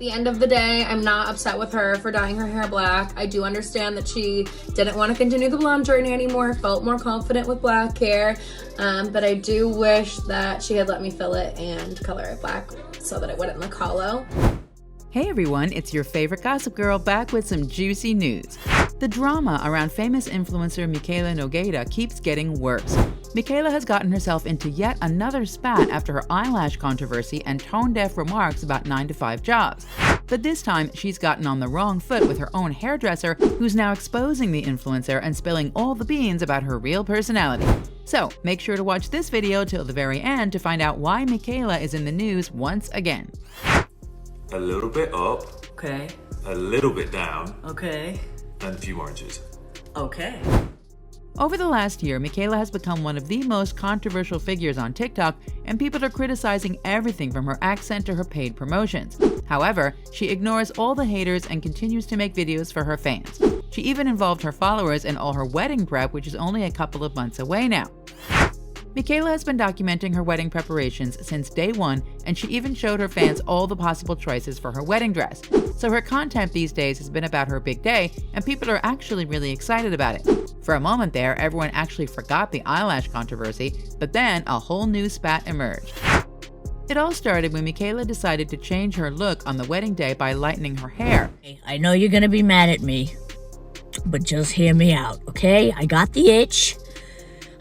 the end of the day, I'm not upset with her for dyeing her hair black. I do understand that she didn't want to continue the blonde journey anymore, felt more confident with black hair, but I do wish that she had let me fill it and color it black so that it wouldn't look hollow. Hey everyone, it's your favorite gossip girl back with some juicy news. The drama around famous influencer Mikayla Nogueira keeps getting worse. Michaela has gotten herself into yet another spat after her eyelash controversy and tone-deaf remarks about 9-to-5 jobs. But this time, she's gotten on the wrong foot with her own hairdresser, who's now exposing the influencer and spilling all the beans about her real personality. So, make sure to watch this video till the very end to find out why Michaela is in the news once again. A little bit up. Okay. A little bit down. Okay. And a few oranges. Okay. Over the last year, Michaela has become one of the most controversial figures on TikTok, and people are criticizing everything from her accent to her paid promotions. However, she ignores all the haters and continues to make videos for her fans. She even involved her followers in all her wedding prep, which is only a couple of months away now. Michaela has been documenting her wedding preparations since day one, and she even showed her fans all the possible choices for her wedding dress. So her content these days has been about her big day, and people are actually really excited about it. For a moment there, everyone actually forgot the eyelash controversy, but then a whole new spat emerged. It all started when Michaela decided to change her look on the wedding day by lightening her hair. I know you're gonna be mad at me, but just hear me out, okay? I got the itch.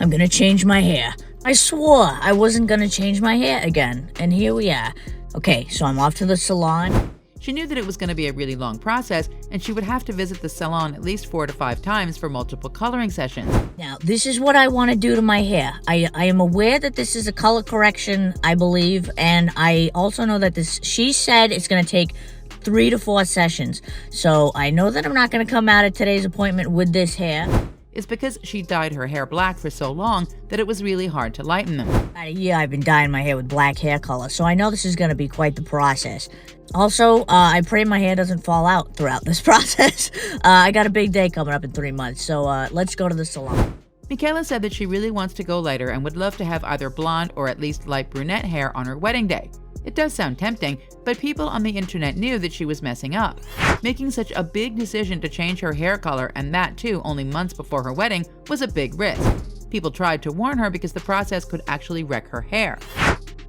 I'm gonna change my hair. I swore I wasn't gonna change my hair again, and here we are. Okay, so I'm off to the salon. She knew that it was going to be a really long process, and she would have to visit the salon at least 4 to 5 times for multiple coloring sessions. Now, this is what I want to do to my hair. I am aware that this is a color correction, I believe, and I also know that she said it's going to take 3 to 4 sessions. So I know that I'm not going to come out at today's appointment with this hair. It's because she dyed her hair black for so long that it was really hard to lighten them. About a year I've been dyeing my hair with black hair color, so I know this is going to be quite the process. Also, I pray my hair doesn't fall out throughout this process. I got a big day coming up in 3 months, so let's go to the salon. Michaela said that she really wants to go lighter and would love to have either blonde or at least light brunette hair on her wedding day. It does sound tempting, but people on the internet knew that she was messing up. Making such a big decision to change her hair color, and that too only months before her wedding, was a big risk. People tried to warn her because the process could actually wreck her hair.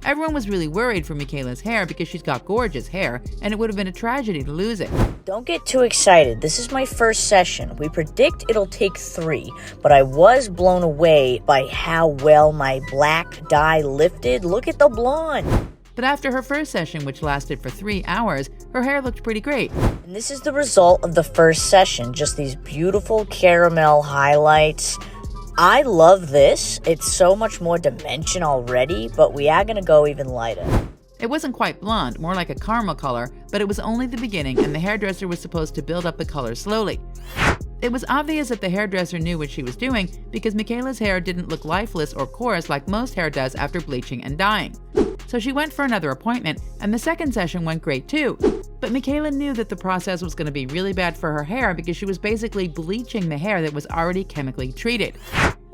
Everyone was really worried for Michaela's hair because she's got gorgeous hair, and it would have been a tragedy to lose it. Don't get too excited. This is my first session. We predict it'll take 3, but I was blown away by how well my black dye lifted. Look at the blonde. But after her first session, which lasted for 3 hours, her hair looked pretty great. And this is the result of the first session. Just these beautiful caramel highlights. I love this. It's so much more dimension already, but we are going to go even lighter. It wasn't quite blonde, more like a caramel color, but it was only the beginning, and the hairdresser was supposed to build up the color slowly. It was obvious that the hairdresser knew what she was doing because Michaela's hair didn't look lifeless or coarse like most hair does after bleaching and dyeing. So she went for another appointment, and the second session went great too. But Michaela knew that the process was going to be really bad for her hair because she was basically bleaching the hair that was already chemically treated.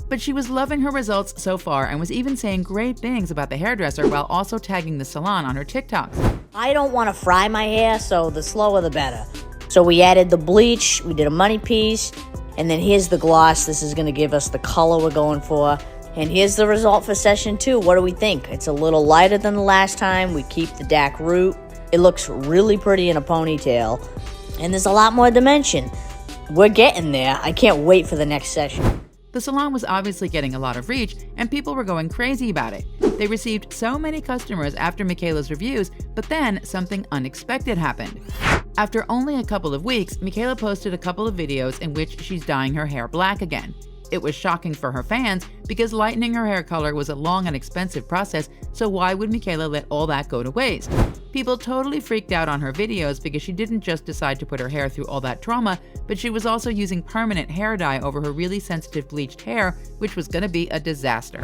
But she was loving her results so far and was even saying great things about the hairdresser while also tagging the salon on her TikToks. I don't want to fry my hair, so the slower the better. So we added the bleach, we did a money piece, and then here's the gloss. This is going to give us the color we're going for. And here's the result for session 2. What do we think? It's a little lighter than the last time. We keep the dark root. It looks really pretty in a ponytail. And there's a lot more dimension. We're getting there. I can't wait for the next session. The salon was obviously getting a lot of reach, and people were going crazy about it. They received so many customers after Michaela's reviews, but then something unexpected happened. After only a couple of weeks, Michaela posted a couple of videos in which she's dyeing her hair black again. It was shocking for her fans because lightening her hair color was a long and expensive process, so why would Michaela let all that go to waste? People totally freaked out on her videos because she didn't just decide to put her hair through all that trauma, but she was also using permanent hair dye over her really sensitive bleached hair, which was going to be a disaster.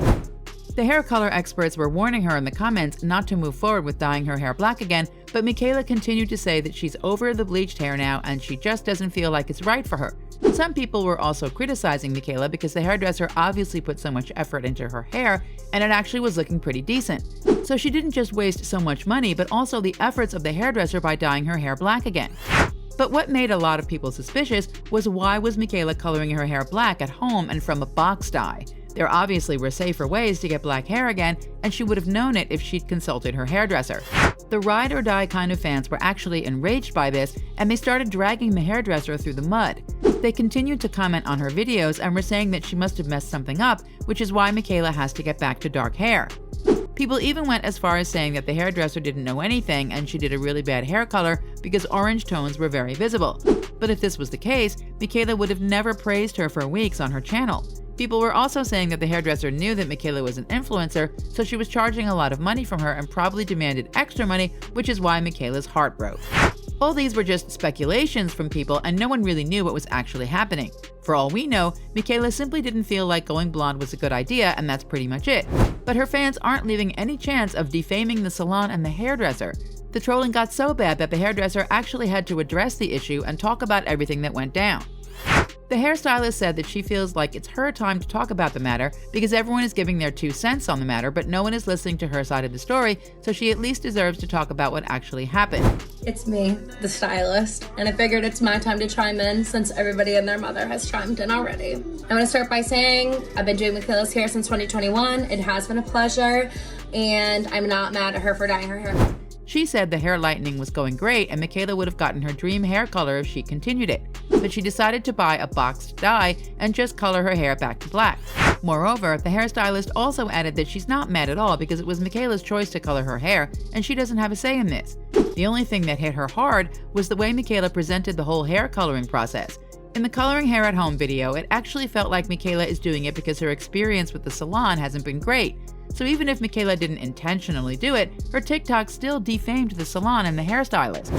The hair color experts were warning her in the comments not to move forward with dyeing her hair black again, but Michaela continued to say that she's over the bleached hair now and she just doesn't feel like it's right for her. Some people were also criticizing Michaela because the hairdresser obviously put so much effort into her hair and it actually was looking pretty decent. So she didn't just waste so much money, but also the efforts of the hairdresser by dyeing her hair black again. But what made a lot of people suspicious was why was Michaela coloring her hair black at home and from a box dye? There obviously were safer ways to get black hair again, and she would have known it if she'd consulted her hairdresser. The ride or die kind of fans were actually enraged by this, and they started dragging the hairdresser through the mud. They continued to comment on her videos and were saying that she must have messed something up, which is why Michaela has to get back to dark hair. People even went as far as saying that the hairdresser didn't know anything and she did a really bad hair color because orange tones were very visible. But if this was the case, Michaela would have never praised her for weeks on her channel. People were also saying that the hairdresser knew that Michaela was an influencer, so she was charging a lot of money from her and probably demanded extra money, which is why Michaela's heart broke. All these were just speculations from people and no one really knew what was actually happening. For all we know, Michaela simply didn't feel like going blonde was a good idea and that's pretty much it. But her fans aren't leaving any chance of defaming the salon and the hairdresser. The trolling got so bad that the hairdresser actually had to address the issue and talk about everything that went down. The hairstylist said that she feels like it's her time to talk about the matter because everyone is giving their 2 cents on the matter, but no one is listening to her side of the story, so she at least deserves to talk about what actually happened. It's me, the stylist, and I figured it's my time to chime in since everybody and their mother has chimed in already. I'm gonna start by saying I've been doing Michaela's hair since 2021. It has been a pleasure, and I'm not mad at her for dyeing her hair. She said the hair lightening was going great and Michaela would have gotten her dream hair color if she continued it, but she decided to buy a boxed dye and just color her hair back to black. Moreover, the hairstylist also added that she's not mad at all because it was Michaela's choice to color her hair and she doesn't have a say in this. The only thing that hit her hard was the way Michaela presented the whole hair coloring process. In the coloring hair at home video, it actually felt like Michaela is doing it because her experience with the salon hasn't been great. So even if Michaela didn't intentionally do it, her TikTok still defamed the salon and the hairstylist.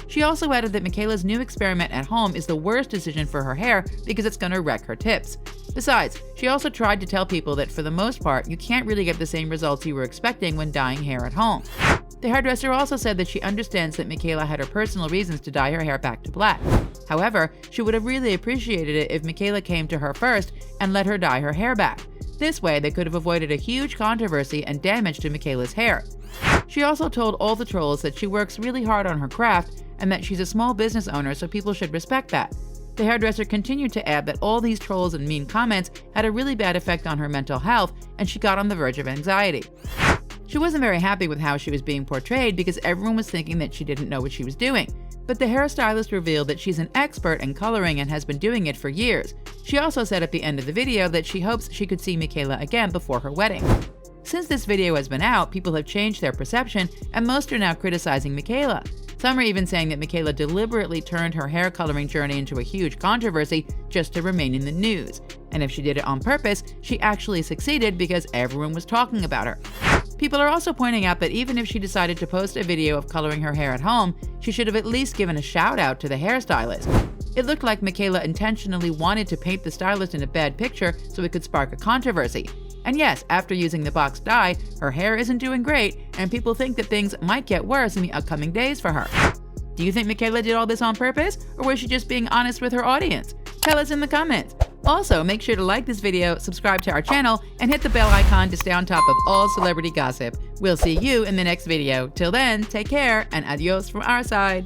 She also added that Michaela's new experiment at home is the worst decision for her hair because it's going to wreck her tips. Besides, she also tried to tell people that for the most part, you can't really get the same results you were expecting when dyeing hair at home. The hairdresser also said that she understands that Michaela had her personal reasons to dye her hair back to black. However, she would have really appreciated it if Michaela came to her first and let her dye her hair back. This way, they could have avoided a huge controversy and damage to Michaela's hair. She also told all the trolls that she works really hard on her craft and that she's a small business owner, so people should respect that. The hairdresser continued to add that all these trolls and mean comments had a really bad effect on her mental health and she got on the verge of anxiety. She wasn't very happy with how she was being portrayed because everyone was thinking that she didn't know what she was doing. But the hairstylist revealed that she's an expert in coloring and has been doing it for years. She also said at the end of the video that she hopes she could see Michaela again before her wedding. Since this video has been out, people have changed their perception and most are now criticizing Michaela. Some are even saying that Michaela deliberately turned her hair coloring journey into a huge controversy just to remain in the news. And if she did it on purpose, she actually succeeded because everyone was talking about her. People are also pointing out that even if she decided to post a video of coloring her hair at home, she should have at least given a shout out to the hairstylist. It looked like Michaela intentionally wanted to paint the stylist in a bad picture so it could spark a controversy. And yes, after using the box dye, her hair isn't doing great, and people think that things might get worse in the upcoming days for her. Do you think Michaela did all this on purpose, or was she just being honest with her audience? Tell us in the comments. Also, make sure to like this video, subscribe to our channel, and hit the bell icon to stay on top of all celebrity gossip. We'll see you in the next video. Till then, take care, and adios from our side.